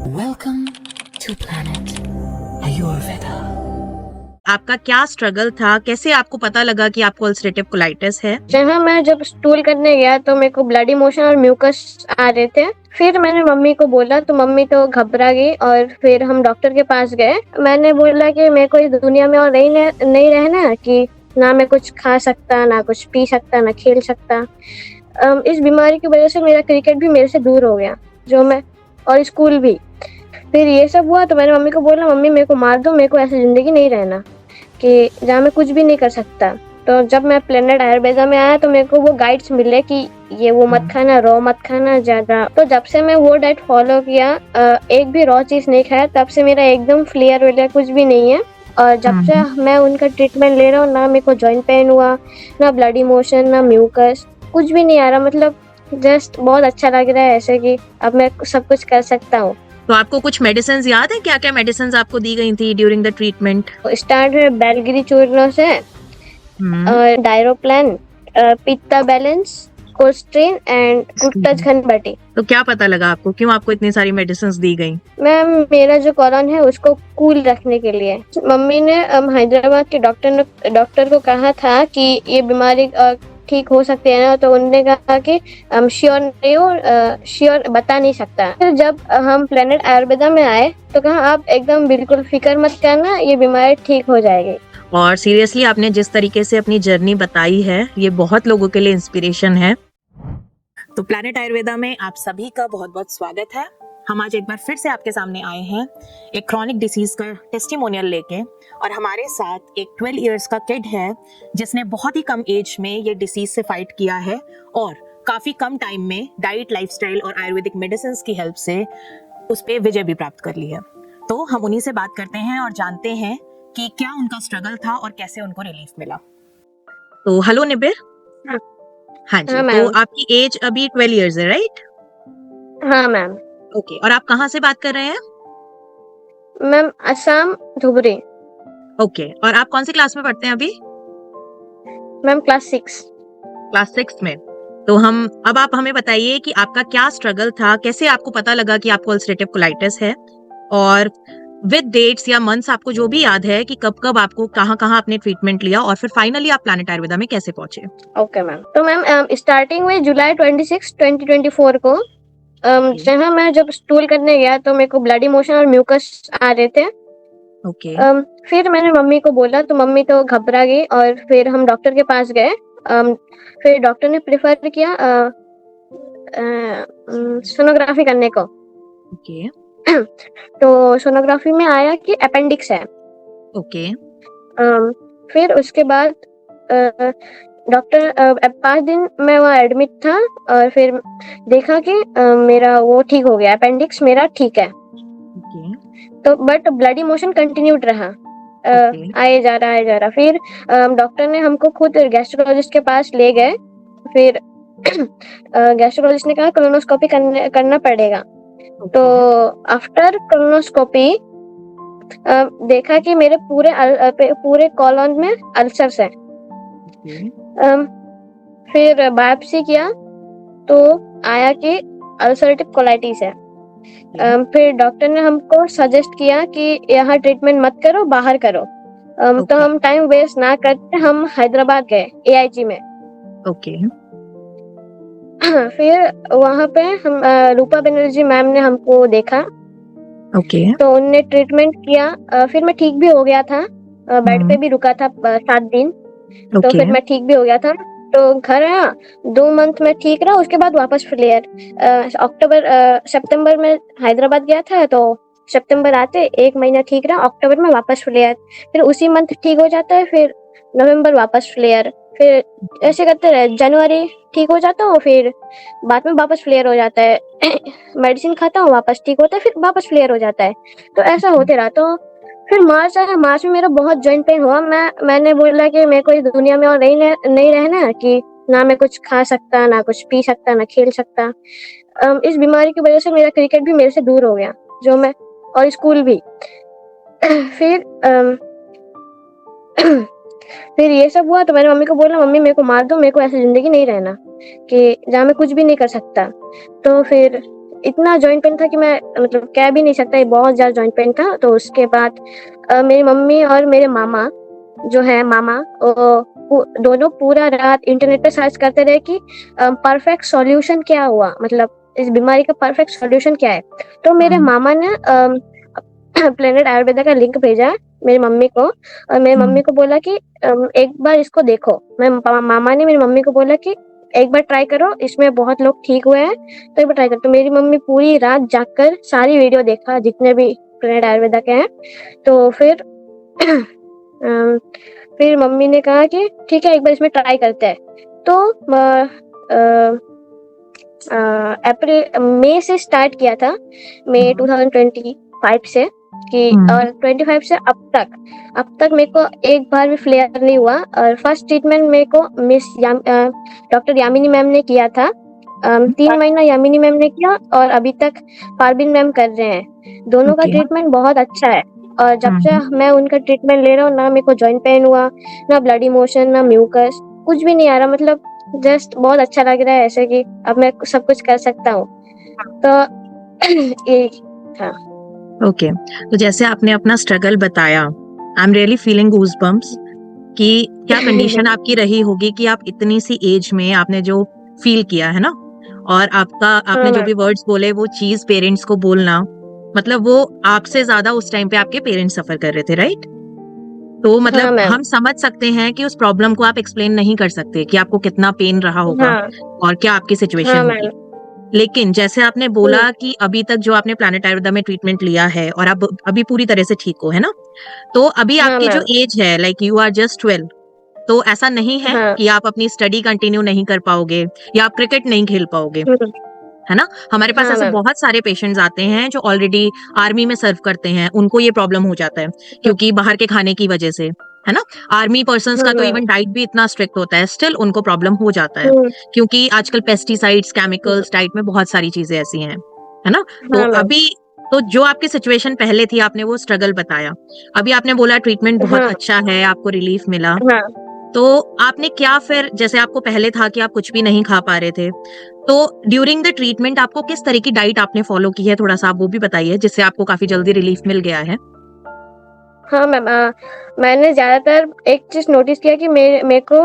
Welcome to Planet Ayurveda. आपका क्या struggle था? कैसे आपको पता लगा कि आपको अल्सरेटिव कोलाइटिस है? मैं जब स्टूल करने गया तो मेरे को ब्लडी मोशन और म्यूकस आ रहे थे। फिर मैंने मम्मी को बोला तो मम्मी तो घबरा गई और फिर हम डॉक्टर के पास गए। मैंने बोला कि मेरे को इस दुनिया में और नहीं रहना कि ना मैं कुछ खा सकता, ना कुछ पी सकता, ना खेल सकता। इस बीमारी की वजह से मेरा क्रिकेट भी मेरे से दूर हो गया और स्कूल भी। फिर ये सब हुआ तो मैंने मम्मी को बोला, मम्मी मेरे को मार दो, मेरे को ऐसी जिंदगी नहीं रहना कि जहाँ मैं कुछ भी नहीं कर सकता। तो जब मैं प्लेनेट आयुर्वेदा में आया तो मेरे को वो गाइड्स मिले कि ये वो मत खाना, रॉ मत खाना ज्यादा। तो जब से मैं वो डाइट फॉलो किया, एक भी रॉ चीज नहीं खाया, तब से मेरा एकदम क्लियर हो गया, कुछ भी नहीं है। और जब से मैं उनका ट्रीटमेंट ले रहा हूँ, ना मेरे को जॉइंट पेन हुआ, ना ब्लडी मोशन, ना म्यूकस, कुछ भी नहीं आ रहा। मतलब जस्ट बहुत अच्छा लग रहा है, ऐसे कि अब मैं सब कुछ कर सकता हूँ। तो आपको कुछ मेडिसिन याद है? क्या क्या मेडिसिन आपको दी गई थी ड्यूरिंग द ट्रीटमेंट? स्टार्ट है बेलगिरी चूर्ण से, डायरोप्लान, पित्ता बैलेंस, कोस्ट्रीन एंड गुप्तज घनबटी। तो क्या पता लगा आपको, क्यों आपको इतनी सारी मेडिसिन दी गई? मैम मेरा जो कॉलन है उसको कूल रखने के लिए। मम्मी ने हैदराबाद के डॉक्टर को कहा था कि ये बीमारी ठीक हो सकती है ना, तो उन्होंने कहा कि श्योर नहीं हो, श्योर बता नहीं सकता। फिर जब हम प्लेनेट आयुर्वेदा में आए तो कहा आप एकदम बिल्कुल फिक्र मत करना, ये बीमारी ठीक हो जाएगी। और सीरियसली आपने जिस तरीके से अपनी जर्नी बताई है, ये बहुत लोगों के लिए इंस्पिरेशन है। तो प्लेनेट आयुर्वेदा में आप सभी का बहुत बहुत स्वागत है। हम आज एक बार फिर से आपके सामने आए हैं एक क्रॉनिक डिसीज का टेस्टिमोनियल लेके, और हमारे साथ एक 12 इयर्स का किड है जिसने बहुत ही कम एज में ये डिसीज से फाइट किया है और काफी कम टाइम में डाइट, लाइफस्टाइल और आयुर्वेदिक मेडिसिन की हेल्प से उस पे विजय भी प्राप्त कर ली है। तो हम उन्हीं से बात करते हैं और जानते हैं कि क्या उनका स्ट्रगल था और कैसे उनको रिलीफ मिला। तो हेलो निबिर। हाँ जी, तो आपकी एज अभी 12 इयर्स है, राइट? हाँ मैम। ओके, और आप कहाँ से बात कर रहे हैं? मैम असम, धुबरी। ओके, और आप कौन सी क्लास में पढ़ते हैं अभी? Ma'am class 6। क्लास 6 में। तो अब आप हमें बताइए कि आपका क्या स्ट्रगल था, कैसे आपको पता लगा कि आपको अल्सरेटिव कोलाइटिस है, और विद डेट्स या मंथ्स आपको जो भी याद है कि कब कब आपको कहाँ आपने ट्रीटमेंट लिया, और फिर फाइनली आप प्लेनेट आयुर्वेदा में कैसे पहुंचे? Okay ma'am. तो मैम स्टार्टिंग में जुलाई 26, 2024 को जहाँ मैं जब स्टूल करने गया तो मेरे को ब्लडी मोशन और म्यूकस आ रहे थे। ओके। फिर मैंने मम्मी को बोला तो मम्मी तो घबरा गई और फिर हम डॉक्टर के पास गए। फिर डॉक्टर ने प्रेफर किया सोनोग्राफी करने को। ओके। तो सोनोग्राफी में आया कि अपेंडिक्स है। ओके। फिर उसके बाद डॉक्टर 5 दिन मैं वहाँ एडमिट था और फिर देखा कि मेरा वो ठीक हो गया, अपेंडिक्स मेरा ठीक है। तो बट ब्लडी मोशन कंटिन्यूड रहा, आए जा रहा। फिर डॉक्टर ने हमको खुद गैस्ट्रोलॉजिस्ट के पास ले गए। फिर गैस्ट्रोलॉजिस्ट ने कहा कोलोनोस्कोपी करना पड़ेगा। तो आफ्टर कोलोनोस्कोपी देखा कि मेरे पूरे कॉलन में अल्सर्स है। फिर बायोप्सी किया तो आया कि अल्सरेटिव कोलाइटिस है। फिर डॉक्टर ने हमको सजेस्ट किया कि यहाँ ट्रीटमेंट मत करो, बाहर करो। तो हम टाइम वेस्ट ना करते हम हैदराबाद गए AIG में। ओके। फिर वहाँ पे हम रूपा बनर्जी मैम ने हमको देखा। ओके। तो उन्होंने ट्रीटमेंट किया। फिर मैं ठीक भी हो गया था, बेड पे भी रुका था 7 दिन। तो फिर मैं ठीक भी हो गया था, तो घर आया, 2 मंथ में ठीक रहा। उसके बाद वापस फ्लेयर। सितंबर में हैदराबाद गया था, तो सितंबर आते 1 महीना ठीक रहा, अक्टूबर में वापस फ्लेयर, फिर उसी मंथ ठीक हो जाता है, फिर नवंबर वापस फ्लेयर, फिर ऐसे करते रहे। जनवरी ठीक हो जाता हूँ, फिर बाद में वापस फ्लेयर हो जाता है। मेडिसिन खाता हूँ, वापस ठीक होता है, फिर वापस फ्लेयर हो जाता है। तो ऐसा होते रहा। तो फिर मार्च आया, मार्च में मेरा बहुत जॉइंट पेन हुआ। मैंने बोला कि मेरे को इस दुनिया में और नहीं रहना कि ना मैं कुछ खा सकता, ना कुछ पी सकता, ना खेल सकता। इस बीमारी की वजह से मेरा क्रिकेट भी मेरे से दूर हो गया, और स्कूल भी। फिर ये सब हुआ तो मैंने मम्मी को बोला, मम्मी मेरे को मार दो, मेरे को ऐसी जिंदगी नहीं रहना कि जहाँ मैं कुछ भी नहीं कर सकता। तो फिर इतना जॉइंट पेन था कि मैं मतलब कह भी नहीं सकता, ये बहुत ज्यादा जॉइंट पेन था। तो उसके बाद मेरी मम्मी और मेरे मामा जो है मामा दोनों पूरा रात इंटरनेट पे सर्च करते रहे कि परफेक्ट सॉल्यूशन क्या हुआ, मतलब इस बीमारी का परफेक्ट सॉल्यूशन क्या है। तो मेरे मामा ने प्लेनेट आयुर्वेदा का लिंक भेजा मेरी मम्मी को, और मेरी मम्मी को बोला कि एक बार इसको देखो। मामा ने मेरी मम्मी को बोला कि एक बार ट्राई करो, इसमें बहुत लोग ठीक हुए हैं, तो एक बार ट्राई करो। तो मेरी मम्मी पूरी रात जागकर सारी वीडियो देखा जितने भी प्लेनेट आयुर्वेदा के हैं। तो फिर फिर मम्मी ने कहा कि ठीक है एक बार इसमें ट्राई करते हैं। तो अप्रैल मई से स्टार्ट किया था, मई 2025 से कि और 25 से अब तक मेरे को एक बार भी फ्लेयर नहीं हुआ। और फर्स्ट ट्रीटमेंट मेरे को डॉक्टर यामिनी मैम ने किया था। 3 महीना यामिनी मैम ने किया और अभी तक पारबीन मैम कर रहे हैं। दोनों का ट्रीटमेंट बहुत अच्छा है, और जब से मैं उनका ट्रीटमेंट ले रहा हूँ ना मेरे को जॉइंट पेन हुआ, ना ब्लडी मोशन, ना म्यूकस, कुछ भी नहीं आ रहा। मतलब जस्ट बहुत अच्छा लग रहा है ऐसे कि अब मैं सब कुछ कर सकता हूँ। तो ये था। ओके, तो जैसे आपने अपना स्ट्रगल बताया, I am really feeling goose bumps कि क्या कंडीशन आपकी रही होगी कि आप इतनी सी एज में आपने जो फील किया है ना, और आपने जो भी वर्ड्स बोले वो चीज पेरेंट्स को बोलना, मतलब वो आपसे ज्यादा उस टाइम पे आपके पेरेंट्स सफर कर रहे थे, राइट? तो मतलब हम समझ सकते हैं कि उस प्रॉब्लम को आप एक्सप्लेन नहीं कर सकते कि आपको कितना पेन रहा होगा और क्या आपकी सिचुएशन होगी। लेकिन जैसे आपने बोला कि अभी तक जो आपने प्लैनेट आयुर्वेदा में ट्रीटमेंट लिया है और आप अभी पूरी तरह से ठीक हो, है ना? तो अभी आपकी जो एज है, लाइक यू आर जस्ट 12, तो ऐसा नहीं है कि आप अपनी स्टडी कंटिन्यू नहीं कर पाओगे या आप क्रिकेट नहीं खेल पाओगे, है ना? हमारे पास ऐसे बहुत सारे पेशेंट्स आते हैं जो ऑलरेडी आर्मी में सर्व करते हैं, उनको ये प्रॉब्लम हो जाता है क्योंकि बाहर के खाने की वजह से, है ना? आर्मी पर्सन्स का तो इवन डाइट भी इतना स्ट्रिक्ट होता है, स्टिल उनको प्रॉब्लम हो जाता है क्योंकि आजकल पेस्टिसाइड्स, केमिकल्स डाइट में बहुत सारी चीजें ऐसी हैं, है ना? तो अभी तो जो आपकी सिचुएशन पहले थी, आपने वो स्ट्रगल बताया, अभी आपने बोला ट्रीटमेंट बहुत अच्छा है, आपको रिलीफ मिला, तो आपने क्या फिर, जैसे आपको पहले था कि आप कुछ भी नहीं खा पा रहे थे, तो ड्यूरिंग द ट्रीटमेंट आपको किस तरह की डाइट आपने फॉलो की है, थोड़ा सा आप वो भी बताइए जिससे आपको काफी जल्दी रिलीफ मिल गया है। हाँ मैम, मैंने ज्यादातर एक चीज नोटिस किया कि मेरे को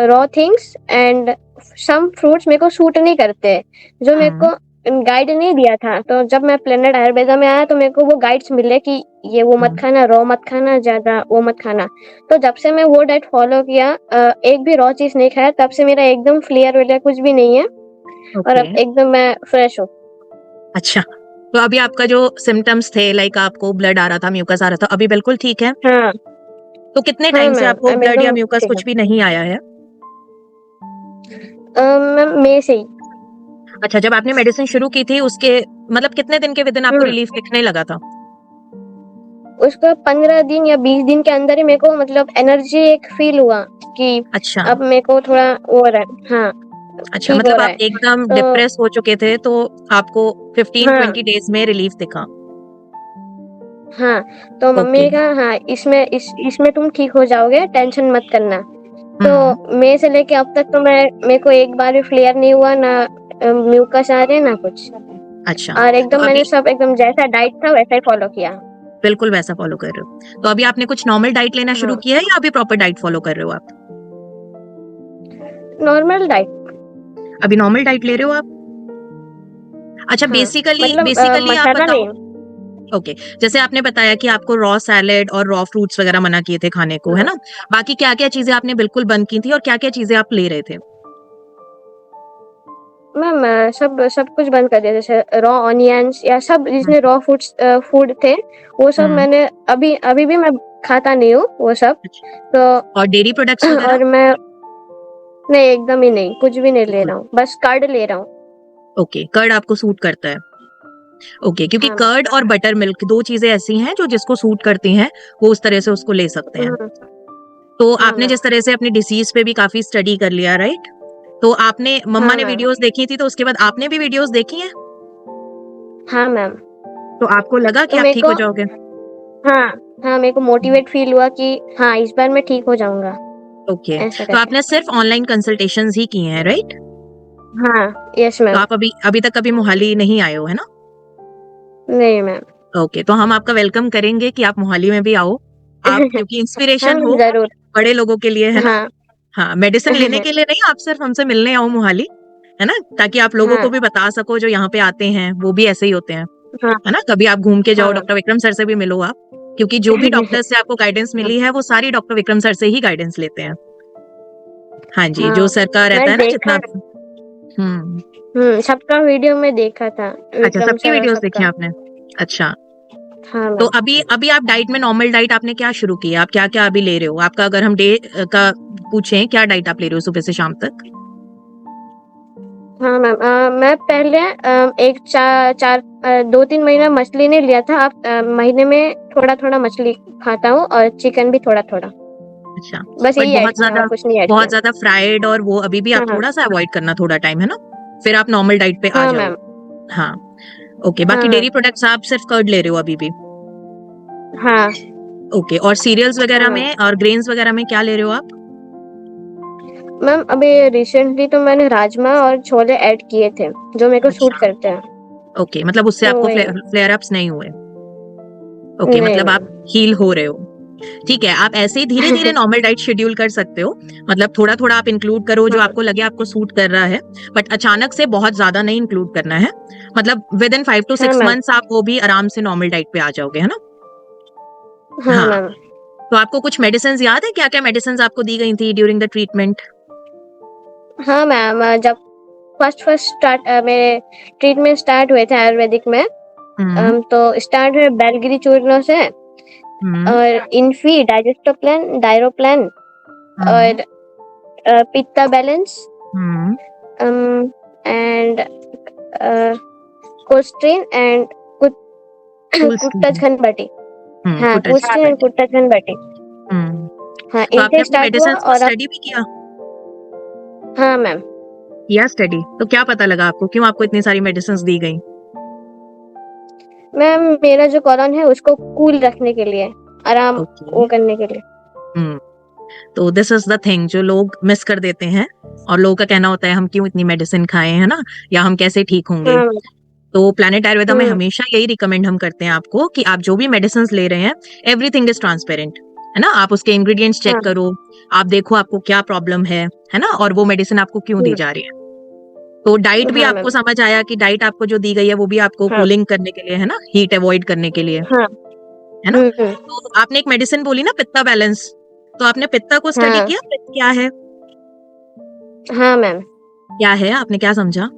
raw things and some fruits मेरे को सूट नहीं करते, जो मेरे को गाइड नहीं दिया था। तो जब मैं प्लेनेट आयुर्वेदा में आया तो मेरे को वो गाइड्स मिले कि ये वो मत खाना, रॉ मत खाना, ज्यादा वो मत खाना। तो जब से मैं वो डाइट फॉलो किया, एक भी रॉ चीज नहीं खाया, तब से मेरा एकदम क्लियर हो गया, कुछ भी नहीं है। और अब एकदम मैं फ्रेश हूँ। अच्छा, तो अभी आपका जो सिम्टम्स थे, लाइक आपको ब्लड आ रहा था, म्यूकस आ रहा था, अभी बिल्कुल ठीक है? हाँ। तो कितने टाइम से आपको ब्लड या म्यूकस कुछ भी नहीं आया है? मैम मई से ही। अच्छा, जब आपने मेडिसिन शुरू की थी उसके मतलब कितने दिन के विदिन आपको रिलीफ दिखने लगा था? उसको 15 दिन या 20 दिन के अंदर ही मेरे को मतलब एनर्जी एक फील हुआ कि अच्छा, अब मेरे को थोड़ा वो रहा है। हाँ, अच्छा, मतलब आप एकदम डिप्रेस हो चुके थे तो आपको 15-20 डेज में रिलीफ दिखा? हाँ, तो मम्मी ने कहा हाँ इसमें तुम ठीक हो जाओगे, टेंशन मत करना। तो मई से लेके अब तक तो मेरे को एक बार भी फ्लेयर नहीं हुआ, ना म्यूकस आ रहे ना कुछ। अच्छा, और एकदम मैंने सब एकदम जैसा डाइट था वैसा ही फॉलो किया। बिल्कुल वैसा फॉलो कर रहे हो? तो अभी आपने कुछ नॉर्मल डाइट लेना शुरू किया है या अभी प्रॉपर डाइट फॉलो कर रहे हो आप? Normal diet. अभी नॉर्मल डाइट ले रहे हो आप? अच्छा, बेसिकली आप बताओ। ओके, जैसे आपने बताया कि आपको रॉ सैलेड और रॉ फ्रूट्स वगैरह मना किए थे खाने को, है ना? बाकी क्या क्या चीजें आपने बिल्कुल बंद की थी और क्या क्या चीजें आप ले रहे थे? मैम सब कुछ बंद कर दिया, जैसे रॉ ऑनियंस या सब जितने रॉ फूड थे वो सब मैंने अभी भी मैं खाता नहीं हूँ वो सब। तो और डेयरी प्रोडक्ट्स वगैरह? और मैं नहीं, एकदम ही नहीं, कुछ भी नहीं ले रहा हूँ, बस कर्ड ले रहा हूँ। ओके, कर्ड आपको सूट करता है? ओके, क्योंकि कर्ड और बटर मिल्क दो चीजें ऐसी हैं जो जिसको सूट करती हैं वो उस तरह से उसको ले सकते हैं। तो आपने जिस तरह से अपनी डिसीज पे भी काफी स्टडी कर लिया, राइट? तो आपने मम्मा ने वीडियोस देखी थी तो उसके बाद आपने भी वीडियोस देखी हैं? हाँ मैम। तो आपको लगा कि आप ठीक हो जाओगे? हाँ, मेरे को मोटिवेट फील हुआ कि हाँ इस बार मैं ठीक हो जाऊंगा। ओके, तो आपने सिर्फ ऑनलाइन कंसल्टेशंस ही की हैं, राइट? हाँ, यस तो मैम। आप अभी अभी तक कभी मोहाली नहीं आए हो, है ना? नहीं मैम। ओके, तो हम आपका वेलकम करेंगे कि आप मोहाली में भी आओ। आप क्योंकि हाँ इंस्पिरेशन मैम, हो जरूर। बड़े लोगों के लिए, है ना? हाँ। हाँ, मेडिसिन लेने के लिए नहीं, आप सिर्फ हमसे मिलने आओ मोहाली, है ना? ताकि आप लोगों हाँ। को भी बता सको जो यहाँ पे आते हैं वो भी ऐसे ही होते हैं, हाँ। है ना? कभी आप घूम के हाँ जाओ, मैम। डॉक्टर विक्रम सर से भी मिलो आप, क्योंकि जो भी डॉक्टर से आपको गाइडेंस मिली है वो सारी डॉक्टर विक्रम सर से ही गाइडेंस लेते हैं। हाँ जी, जो हाँ, सर का रहता मैं है ना देखा। जितना भी। हम्म। सबका वीडियो में देखा था, अच्छा, विक्रम सबकी सर और वीडियोस देखी सबका। आपने? अच्छा, हाँ तो मैम। अभी अभी आप डाइट में नॉर्मल डाइट आपने क्या शुरू की है? आप क्या क्या अभी ले रहे हो? आपका अगर हम डे का पूछें, क्या डाइट आप ले रहे हो सुबह से शाम तक? हाँ मैम, मैं पहले एक 2-3 महीना मछली नहीं लिया था। अब महीने में थोड़ा थोड़ा मछली खाता हूँ और चिकन भी थोड़ा थोड़ा। अच्छा, बस बट यही ऐड किया और कुछ नहीं ऐड बहुत किया। ज्यादा फ्राइड और वो अभी भी आप हाँ। थोड़ा सा अवॉइड करना, थोड़ा टाइम, है ना? फिर आप नॉर्मल डाइट पे आ हाँ जाओ। मैम। हाँ, ओके। हाँ बाकी मैम। डेयरी प्रोडक्ट्स आप सिर्फ कर्ड ले रहे हो अभी भी? हाँ। ओके, और सीरियल्स हाँ वगैरह मैम। में और ग्रेन्स वगैरह में क्या ले रहे हो आप? मैम अभी रिसेंटली तो मैंने राजमा और छोले ऐड किए थे, जो मेरे को सूट अच्छा, करते हैं। ओके, मतलब उससे तो आपको वही। फ्लेयर अप्स नहीं हुए? ओके, नहीं मतलब आप मैम। हील हो रहे हो। ठीक है, आप ऐसे ही धीरे धीरे नॉर्मल डाइट शेड्यूल कर सकते हो। मतलब थोड़ा थोड़ा आप इंक्लूड करो जो हाँ। आपको लगे आपको सूट कर रहा है, बट अचानक से बहुत ज्यादा नहीं इंक्लूड करना है। मतलब विद इन 5 to हाँ 6 मैम। मंथ्स आप वो भी आराम से नॉर्मल डाइट पे आ जाओगे, है ना? हाँ हाँ, मैम। तो आपको कुछ मेडिसिन याद है, क्या क्या मेडिसिन आपको दी गई थी ड्यूरिंग द ट्रीटमेंट? हाँ मैम, जब फर्स्ट फर्स्ट स्टार्ट मेरे ट्रीटमेंट स्टार्ट हुए थे आयुर्वेदिक में, हम्म। तो स्टार्ट हुए बेलगिरी चूर्णों से, हम्म। और इन्फी, डाइजेस्टोप्लान, डायरोप्लान, हम्म। और पित्ता बैलेंस, हम्म। एंड कोस्ट्रीन एंड फुल कुट्टज स्लीव। घनबटी। हाँ, कुछ अच्छा कोस्ट्रीन एंड बैठे। कुट्टज घनबटी। हम्म। हाँ, तो आपने इनसे अपनी स्टार्ट हुआ मेडिसिन को और अब। स्टडी भी किया? हाँ मैम। किया स्टडी, तो क्या पता लगा आपको, क्यों आपको इतनी सारी मेडिसिन दी गई? मैम मेरा जो कॉलन है उसको कूल रखने के लिए, आराम ओके। वो करने के लिए। हम्म। तो दिस इज द थिंग जो लोग मिस कर देते हैं, और लोगों का कहना होता है हम क्यों इतनी मेडिसिन खाएं, है ना, या हम कैसे ठीक होंगे। हाँ मैम। तो प्लैनेट आयुर्वेदा में हम्म। हमेशा यही रिकमेंड हम करते हैं आपको कि आप जो भी मेडिसिन ले रहे हैं, एवरीथिंग इज ट्रांसपेरेंट, है ना? आप उसके इंग्रेडिएंट्स चेक हाँ। करो, आप देखो आपको क्या प्रॉब्लम है ना, और वो मेडिसिन आपको क्यों दी जा रही है। तो डाइट भी हाँ आपको मैम। समझ आया कि डाइट आपको जो दी गई है वो भी आपको हाँ। कूलिंग करने के लिए, है ना, हीट अवॉइड करने के लिए, हाँ। है ना? हम्म। तो आपने एक मेडिसिन बोली ना, पित्ता बैलेंस, तो आपने पित्ता को स्टडी हाँ। किया, पित्त क्या है? हाँ मैम। क्या है, आपने क्या समझा?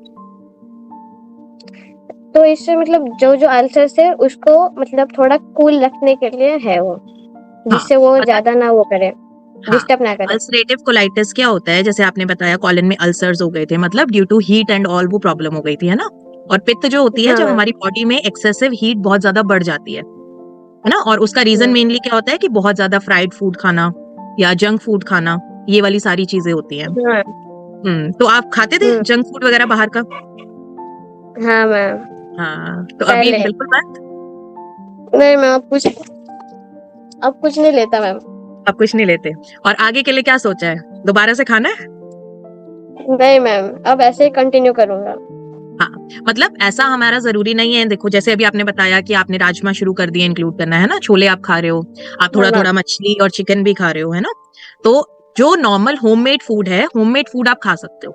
तो इससे मतलब जो जो अल्सर्स है उसको मतलब थोड़ा कूल रखने के लिए है वो, हाँ, जिससे वो मतलब, ज्यादा ना वो करे, हाँ, डिस्टर्ब ना करे। अल्सरेटिव कोलाइटिस क्या होता है, जैसे आपने बताया कॉलन में अल्सर्स हो गए थे, मतलब due to heat and all वो प्रॉब्लम हो गई थी, है ना? और पित्त जो होती है हाँ जब मैम। हमारी बॉडी में एक्सेसिव हीट बहुत ज्यादा बढ़ जाती है ना, और उसका रीजन हाँ। मेनली क्या होता है कि बहुत ज्यादा फ्राइड फूड खाना या जंक फूड खाना, ये वाली सारी चीजें होती हैं। हाँ। तो आप खाते थे हम्म। जंक फूड वगैरह बाहर का? हाँ मैम। हाँ, तो अभी पहले बिल्कुल बंद? नहीं मैम, अब कुछ नहीं लेता मैम। आप कुछ नहीं लेते? और आगे के लिए क्या सोचा है, दोबारा से खाना है? नहीं मैम, अब ऐसे ही कंटिन्यू करूंगा। हाँ, मतलब ऐसा हमारा जरूरी नहीं है, देखो जैसे अभी आपने बताया कि आपने राजमा शुरू कर दिया इंक्लूड करना, है ना, छोले आप खा रहे हो, आप हाँ थोड़ा मैम। थोड़ा मछली और चिकन भी खा रहे हो, है ना? तो जो नॉर्मल होममेड फूड है, होममेड फूड आप खा सकते हो,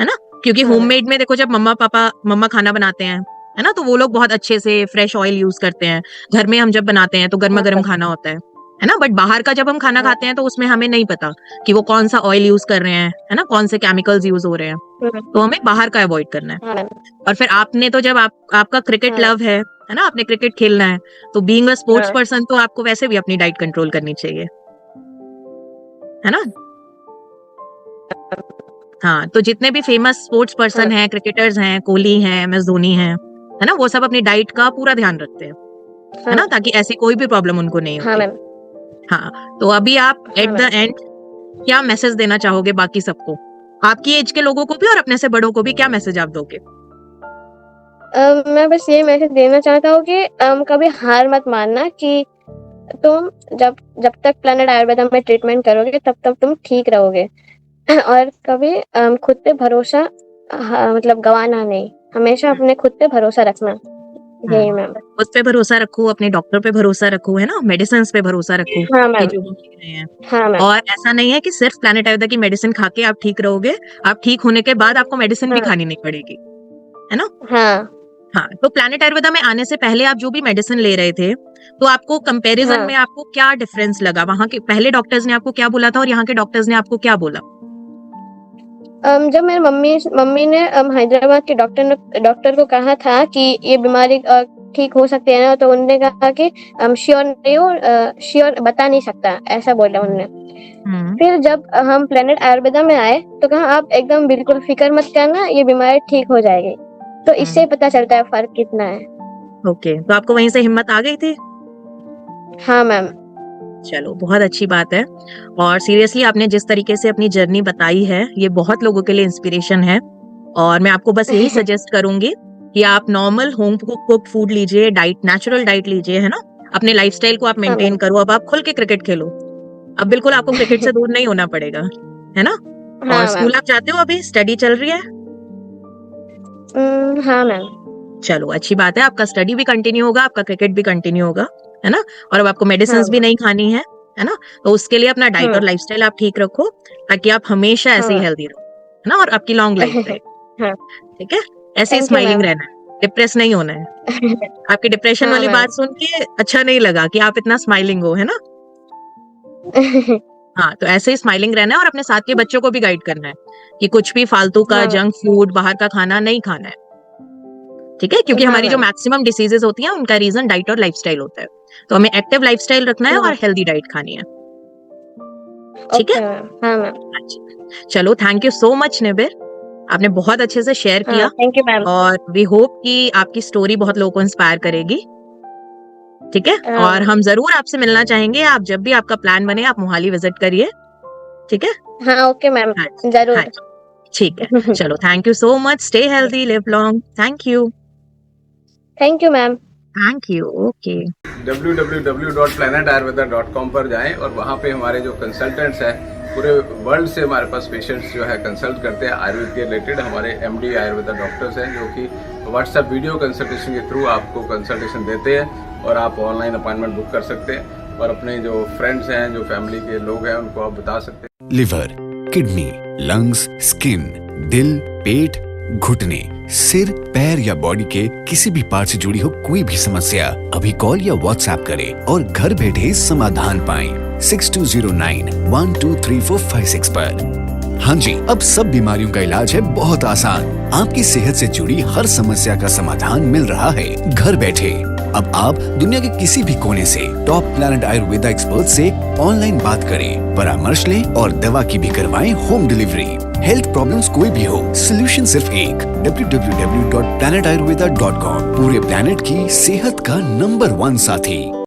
है ना? क्योंकि हाँ मैम। होममेड में देखो, जब मम्मा खाना बनाते हैं, है ना, तो वो लोग बहुत अच्छे से फ्रेश ऑयल यूज करते हैं। घर में हम जब बनाते हैं तो गर्मा हाँ गर्म मैम। खाना होता है ना? बट बाहर का जब हम खाना हाँ। खाते हैं तो उसमें हमें नहीं पता कि वो कौन सा ऑयल यूज कर रहे हैं, है ना, कौन से केमिकल्स यूज हो रहे हैं। तो हमें बाहर का अवॉइड करना है। हाँ मैम। और फिर आपने तो जब आपका क्रिकेट हाँ। लव है ना, आपने क्रिकेट खेलना है, तो बीइंग अ स्पोर्ट्स हाँ। पर्सन तो आपको वैसे भी अपनी डाइट कंट्रोल करनी चाहिए, है ना? हाँ, तो जितने भी फेमस स्पोर्ट्स हाँ। पर्सन हैं, क्रिकेटर्स हैं, कोहली हैं, एम एस धोनी हैं, है ना, वो सब अपनी डाइट का पूरा ध्यान रखते हैं, है हाँ। ना, ताकि ऐसी कोई भी प्रॉब्लम उनको नहीं हाँ होती। मैम। हाँ, तो अभी आप हाँ एट द मैम। एंड क्या मैसेज देना चाहोगे बाकी सबको, आपकी एज के लोगों को भी और अपने से बड़ों को भी, क्या मैसेज आप दोगे? मैं बस ये मैसेज देना चाहता हूँ कि कभी हार मत मानना, कि तुम जब जब तक प्लैनेट आयुर्वेदा में ट्रीटमेंट करोगे तब तक तुम ठीक रहोगे। और कभी खुद पे भरोसा हाँ, मतलब गवाना नहीं, हमेशा अपने खुद पे भरोसा रखना, यही मैम। खुद पे भरोसा रखो, अपने डॉक्टर पे भरोसा रखो, है ना, मेडिसिन पे भरोसा रखो हाँ कि मैम। जो वो लिख रहे हैं। हाँ मैम। और ऐसा नहीं है कि सिर्फ प्लैनेट आयुर्वेदा की मेडिसिन खा के आप ठीक रहोगे, आप ठीक होने के बाद आपको मेडिसिन भी हाँ। खानी नहीं पड़ेगी, है ना। हाँ। हाँ, तो प्लैनेट आयुर्वेदा में आने से पहले आप जो भी मेडिसिन ले रहे थे, तो आपको कंपैरिजन हाँ। में आपको क्या डिफरेंस लगा? वहां के पहले डॉक्टर्स ने आपको क्या बोला था और यहाँ के डॉक्टर्स ने आपको क्या बोला? जब मेरी मम्मी ने हैदराबाद के डॉक्टर को कहा था कि ये बीमारी ठीक हो सकती है ना, तो उन्होंने कहा कि श्योर नहीं हो, श्योर बता नहीं सकता, ऐसा बोला उन्होंने। फिर जब हम प्लैनेट आयुर्वेदा में आए तो कहा आप एकदम बिल्कुल फिक्र मत करना, ये बीमारी ठीक हो जाएगी। तो इससे पता चलता है फर्क कितना है। ओके, तो आपको वहीं से हिम्मत आ गई थी? हाँ मैम। चलो, बहुत अच्छी बात है। और सीरियसली आपने जिस तरीके से अपनी जर्नी बताई है, ये बहुत लोगों के लिए इंस्पिरेशन है। और मैं आपको बस यही सजेस्ट करूंगी कि आप नॉर्मल होम कुक फूड लीजिए, डाइट, नेचुरल डाइट लीजिए, है ना। अपने लाइफस्टाइल को आप मेंटेन करो। अब आप खुल के क्रिकेट खेलो, अब बिल्कुल आपको क्रिकेट से दूर नहीं होना पड़ेगा, है ना। हाँ और स्कूल आप जाते हो, अभी स्टडी चल रही है? हाँ मैम। चलो, अच्छी बात है, आपका स्टडी भी कंटिन्यू होगा, आपका क्रिकेट भी कंटिन्यू होगा, है ना। और अब आपको मेडिसिन हाँ। भी नहीं खानी है ना। तो उसके लिए अपना डाइट और लाइफस्टाइल आप ठीक रखो, ताकि आप हमेशा ऐसे ही हेल्दी रहो, है ना, और आपकी लॉन्ग लाइफ रहे। हाँ। ठीक है, ऐसे ही Thank you, स्माइलिंग ma'am. रहना है, डिप्रेस नहीं होना है। आपकी डिप्रेशन हाँ, वाली ma'am. बात सुन के अच्छा नहीं लगा कि आप इतना स्माइलिंग हो, है ना। हाँ, तो ऐसे ही स्माइलिंग रहना है और अपने साथ के बच्चों को भी गाइड करना है कि कुछ भी फालतू का हाँ। जंक फूड, बाहर का खाना नहीं खाना है। ठीक है, क्योंकि हाँ, हमारी जो मैम। मैक्सिमम डिसीजेस होती हैं उनका रीजन डाइट और लाइफस्टाइल होता है। तो हमें एक्टिव लाइफस्टाइल रखना है हाँ। और हेल्दी डाइट खानी है। ठीक है, ओके मैम। हाँ मैम। अच्छा। चलो, थैंक यू सो मच निबिर, आपने बहुत अच्छे से शेयर किया। हाँ, थैंक यू मैम। और वी होप कि आपकी स्टोरी बहुत लोगों को इंस्पायर करेगी। ठीक है, हाँ। और हम जरूर आपसे मिलना चाहेंगे। आप जब भी आपका प्लान बने, आप मोहाली विजिट करिए। ठीक है। हाँ, ओके मैम, हाँ, जरूर। हाँ, ठीक है। चलो, thank you so much, stay healthy, live long. Thank you. Thank you ma'am. Thank you. Okay. www.planetayurveda.com पर जाएं और वहाँ पे हमारे जो कंसल्टेंट्स हैं, पूरे वर्ल्ड से हमारे पास पेशेंट्स जो है कंसल्ट करते हैं आयुर्वेद के रिलेटेड। हमारे MD आयुर्वेदा डॉक्टर्स हैं जो कि व्हाट्सएप वीडियो कंसल्टेशन के थ्रू आपको कंसल्टेशन देते हैं और आप ऑनलाइन अपॉइंटमेंट बुक कर सकते हैं और अपने जो फ्रेंड्स हैं, जो फैमिली के लोग हैं, उनको आप बता सकते हैं। लिवर, किडनी, लंग्स, स्किन, दिल, पेट, घुटने, सिर, पैर या बॉडी के किसी भी पार्ट से जुड़ी हो कोई भी समस्या, अभी कॉल या व्हाट्सएप करें और घर बैठे समाधान पाएं 6209123456 पर। हाँ जी, अब सब बीमारियों का इलाज है बहुत आसान। आपकी सेहत से जुड़ी हर समस्या का समाधान मिल रहा है घर बैठे। अब आप दुनिया के किसी भी कोने से टॉप प्लैनेट आयुर्वेदा एक्सपर्ट से ऑनलाइन बात करें, परामर्श लें और दवा की भी करवाएं होम डिलीवरी। हेल्थ प्रॉब्लम्स कोई भी हो, सोल्यूशन सिर्फ एक, www.planetayurveda.com। पूरे प्लैनेट की सेहत का नंबर 1 साथी।